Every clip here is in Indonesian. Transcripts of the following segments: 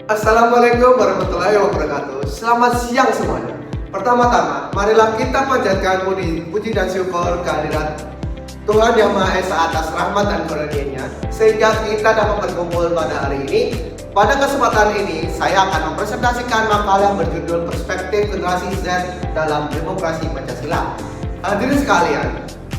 Assalamualaikum warahmatullahi wabarakatuh. Selamat siang semuanya. Pertama-tama, marilah kita panjatkan puji dan syukur kehadirat Tuhan Yang Maha Esa atas rahmat dan karunia-Nya sehingga kita dapat berkumpul pada hari ini. Pada kesempatan ini, saya akan mempresentasikan makalah yang berjudul Perspektif Generasi Z dalam Demokrasi Pancasila. Hadirin sekalian,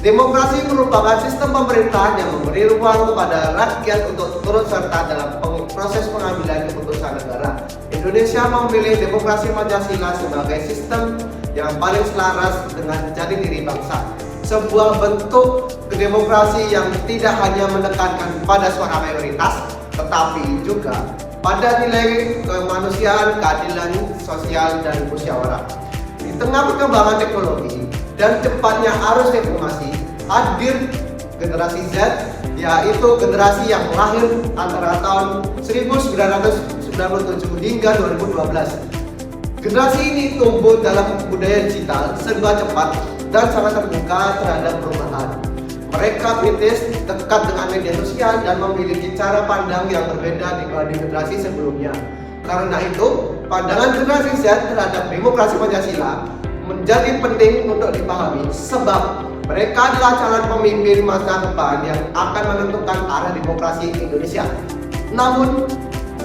demokrasi merupakan sistem pemerintahan yang memberi ruang kepada rakyat untuk turut serta dalam proses pengambilan keputusan negara. Indonesia memilih demokrasi Pancasila sebagai sistem yang paling selaras dengan jati diri bangsa. Sebuah bentuk demokrasi yang tidak hanya menekankan pada suara mayoritas, tetapi juga pada nilai kemanusiaan, keadilan sosial, dan musyawarah. Di tengah perkembangan teknologi dan cepatnya arus informasi, hadir generasi Z, yaitu generasi yang lahir antara tahun 1997 hingga 2012. Generasi ini tumbuh dalam budaya digital serba cepat dan sangat terbuka terhadap perubahan. Mereka kritis, dekat dengan media sosial, dan memiliki cara pandang yang berbeda dibanding generasi sebelumnya. Karena itu, pandangan generasi Z terhadap demokrasi Pancasila menjadi penting untuk dipahami, sebab mereka adalah calon pemimpin masa depan yang akan menentukan arah demokrasi Indonesia. Namun,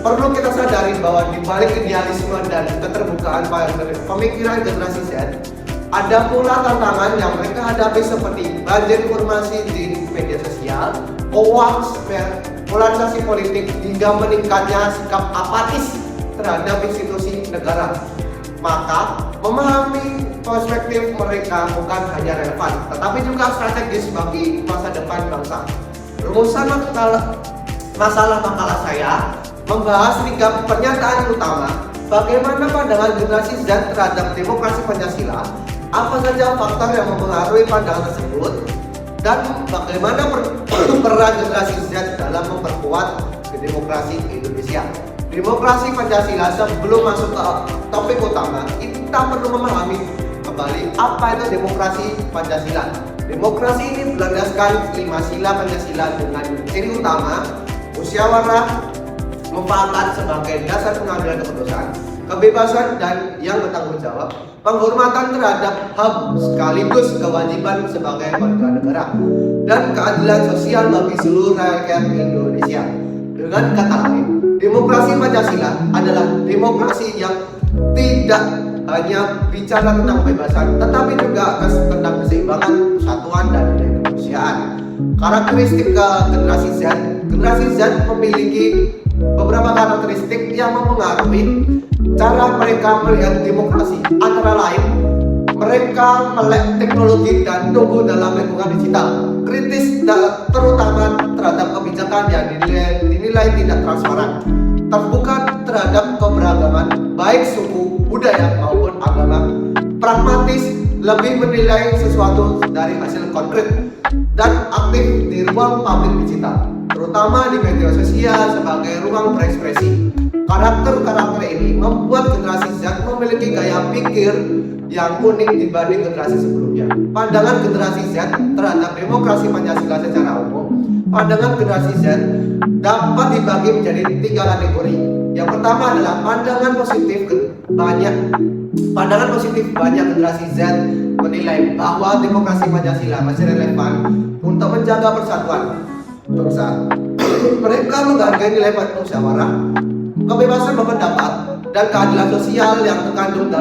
perlu kita sadari bahwa di balik idealisme dan keterbukaan pemikiran generasi Z, ada pula tantangan yang mereka hadapi seperti banjir informasi di media sosial, hoax, polarisasi politik, hingga meningkatnya sikap apatis terhadap institusi negara. Maka, memahami perspektif mereka bukan hanya relevan, tetapi juga strategis bagi masa depan bangsa. Rumusan masalah makalah saya membahas 3 pernyataan utama bagaimana pandangan generasi Z terhadap demokrasi Pancasila, apa saja faktor yang mempengaruhi pandangan tersebut, dan bagaimana peran generasi Z dalam memperkuat demokrasi Indonesia. Demokrasi Pancasila. Sebelum masuk ke topik utama, kita perlu memahami kembali apa itu demokrasi Pancasila. Demokrasi ini berlandaskan 5 sila Pancasila dengan ciri utama musyawarah mufakat sebagai dasar pengambilan keputusan, kebebasan dan yang bertanggung jawab, penghormatan terhadap HAM sekaligus kewajiban sebagai warga negara, dan keadilan sosial bagi seluruh rakyat Indonesia. Dengan kata lain, demokrasi Pancasila adalah demokrasi yang tidak hanya bicara tentang kebebasan, tetapi juga tentang keseimbangan, persatuan, dan nilai kemanusiaan. Karakteristik generasi Z memiliki beberapa karakteristik yang mempengaruhi cara mereka melihat demokrasi. Antara lain, mereka melek teknologi dan tumbuh dalam lingkungan digital, kritis terutama terhadap kebijakan yang dinilai tidak transparan, terbuka terhadap keberagaman baik suku, budaya maupun agama, pragmatis, lebih menilai sesuatu dari hasil konkret, dan aktif di ruang publik digital, terutama di media sosial sebagai ruang berekspresi. Karakter-karakter ini membuat generasi Z memiliki gaya pikir yang unik dibanding generasi sebelumnya. Pandangan generasi Z terhadap demokrasi Pancasila secara umum. Pandangan generasi Z dapat dibagi menjadi 3 kategori. Yang pertama adalah pandangan positif banyak generasi Z menilai bahwa demokrasi Pancasila masih relevan untuk menjaga persatuan bangsa. Mereka menghargai nilai musyawarah, kebebasan berpendapat, dan keadilan sosial yang terkandung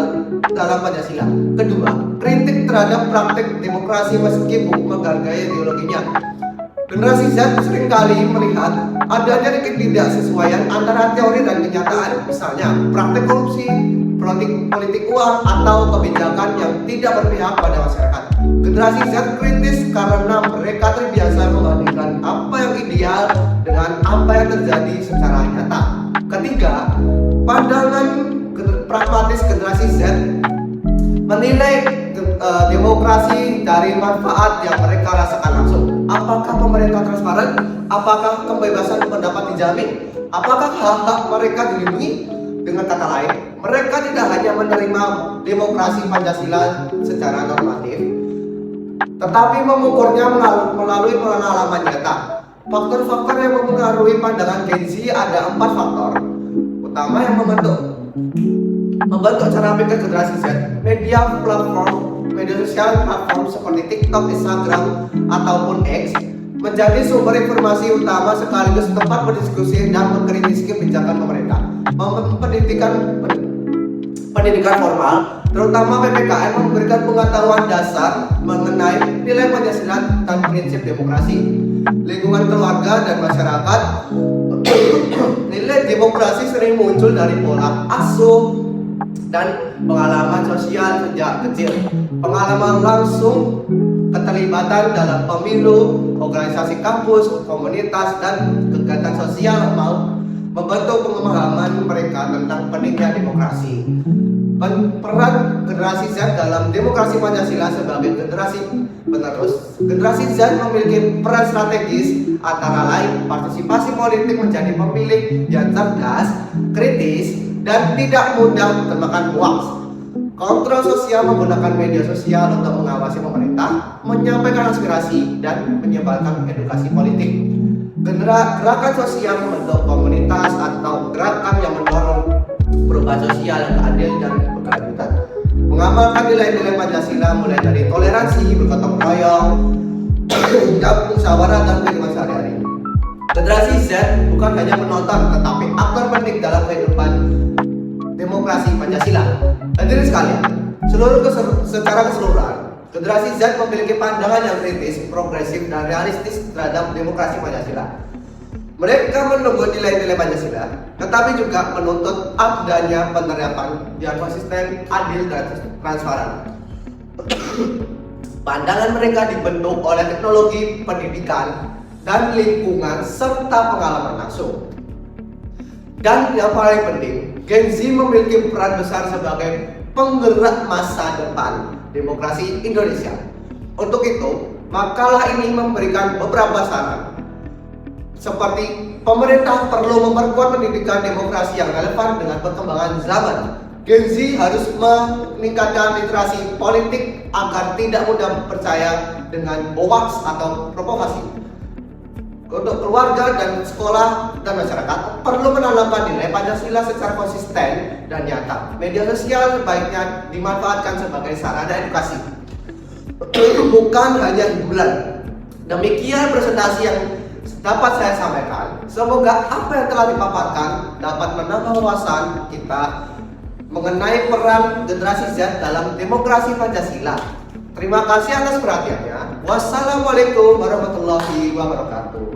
dalam Pancasila. Kedua, kritik terhadap praktik demokrasi meski menghargai ideologinya. Generasi Z seringkali melihat adanya ketidaksesuaian antara teori dan kenyataan, misalnya praktik korupsi, politik uang, atau kebijakan yang tidak berpihak pada masyarakat. Generasi Z kritis karena mereka terbiasa membandingkan apa yang ideal dengan apa yang terjadi secara nyata. Ketiga, pandangan pragmatis generasi Z menilai demokrasi dari manfaat yang mereka rasakan langsung. Apakah pemerintah transparan? Apakah kebebasan pendapat dijamin? Apakah hak-hak mereka dilindungi? Dengan kata lain, mereka tidak hanya menerima demokrasi Pancasila secara normatif, tetapi mengukurnya melalui pengalaman nyata. Faktor-faktor yang mempengaruhi pandangan Gen Z ada 4 faktor utama yang membentuk cara pikir generasi Z. Media sosial platform seperti TikTok, Instagram, ataupun X menjadi sumber informasi utama sekaligus tempat berdiskusi dan mengkritisi kebijakan pemerintah. Pendidikan formal, terutama PPKN, memberikan pengetahuan dasar mengenai nilai Pancasila dan prinsip demokrasi. Lingkungan keluarga dan masyarakat, nilai demokrasi sering muncul dari pola asuh dan pengalaman sosial sejak kecil. Pengalaman langsung, keterlibatan dalam pemilu, organisasi kampus, komunitas, dan kegiatan sosial membentuk pemahaman mereka tentang pentingnya demokrasi. Peran generasi Z dalam demokrasi Pancasila sebagai generasi penerus. Generasi Z memiliki peran strategis antara lain partisipasi politik menjadi pemilih yang cerdas, kritis, dan tidak mudah termakan hoax. Kontrol sosial menggunakan media sosial untuk mengawasi pemerintah, menyampaikan aspirasi, dan menyebarkan edukasi politik. Gerakan sosial membentuk komunitas atau gerakan yang mendorong perubahan sosial yang adil dan berkelanjutan. Mengamalkan nilai-nilai Pancasila mulai dari toleransi, bergotong royong, hingga musyawarah dan kehidupan sehari-hari. Generasi Z bukan hanya penonton, tetapi aktor penting dalam kehidupan demokrasi Pancasila. Hadirin sekalian, secara keseluruhan, generasi Z memiliki pandangan yang kritis, progresif, dan realistis terhadap demokrasi Pancasila. Mereka menunggu nilai-nilai Pancasila, tetapi juga menuntut adanya penerapan yang konsisten, adil, dan transparan. Pandangan mereka dibentuk oleh teknologi pendidikan dan lingkungan serta pengalaman langsung. Dan yang paling penting, Gen Z memiliki peran besar sebagai penggerak masa depan demokrasi Indonesia. Untuk itu, makalah ini memberikan beberapa saran. Seperti pemerintah perlu memperkuat pendidikan demokrasi yang relevan dengan perkembangan zaman. Gen Z harus meningkatkan literasi politik agar tidak mudah percaya dengan hoax atau provokasi. Untuk keluarga dan sekolah dan masyarakat perlu menanamkan nilai Pancasila secara konsisten dan nyata. Media sosial sebaiknya dimanfaatkan sebagai sarana edukasi, bukan hanya hiburan. Demikian presentasi yang dapat saya sampaikan. Semoga apa yang telah dipaparkan dapat menambah wawasan kita mengenai peran generasi Z dalam demokrasi Pancasila. Terima kasih atas perhatiannya. Wassalamualaikum warahmatullahi wabarakatuh.